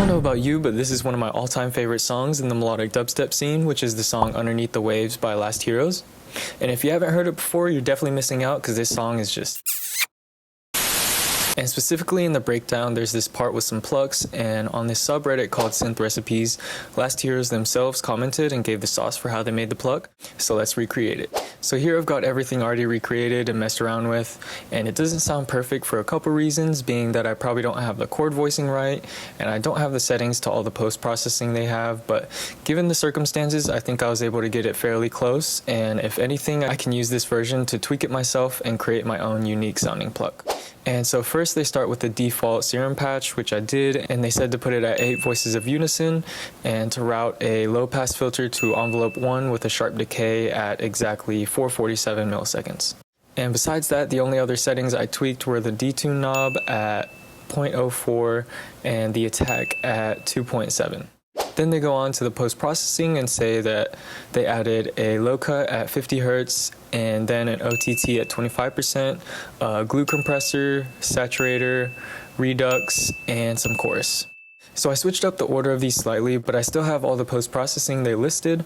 know about you, but this is one of my all-time favorite songs in the melodic dubstep scene, which is the song Underneath the Waves by Last Heroes. And if you haven't heard it before, you're definitely missing out because this song is just... And specifically in the breakdown, there's this part with some plucks, and on this subreddit called Synth Recipes, Last Heroes themselves commented and gave the sauce for how they made the pluck, so let's recreate it. So here I've got everything already recreated and messed around with, and it doesn't sound perfect for a couple reasons, being that I probably don't have the chord voicing right, and I don't have the settings to all the post-processing they have, but given the circumstances, I think I was able to get it fairly close, and if anything, I can use this version to tweak it myself and create my own unique sounding pluck. And so first they start with the default serum patch, which I did, and they said to put it at 8 voices of unison and to route a low pass filter to envelope 1 with a sharp decay at exactly 447 milliseconds. And besides that, the only other settings I tweaked were the detune knob at 0.04 and the attack at 2.7. Then they go on to the post-processing and say that they added a low cut at 50 Hz and then an OTT at 25%, a glue compressor, saturator, redux, and some chorus. So I switched up the order of these slightly, but I still have all the post-processing they listed,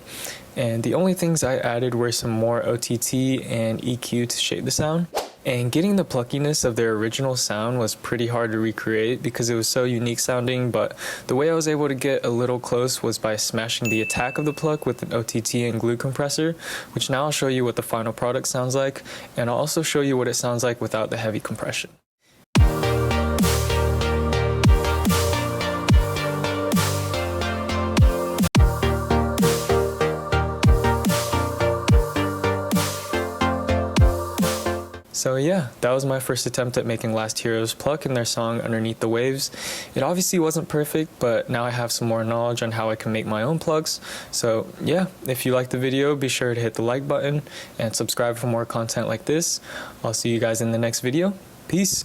and the only things I added were some more OTT and EQ to shape the sound. And getting the pluckiness of their original sound was pretty hard to recreate because it was so unique sounding, but the way I was able to get a little close was by smashing the attack of the pluck with an OTT and glue compressor, which now I'll show you what the final product sounds like, and I'll also show you what it sounds like without the heavy compression. So yeah, that was my first attempt at making Last Heroes pluck in their song Underneath the Waves. It obviously wasn't perfect, but now I have some more knowledge on how I can make my own plucks. So yeah, if you liked the video, be sure to hit the like button and subscribe for more content like this. I'll see you guys in the next video. Peace!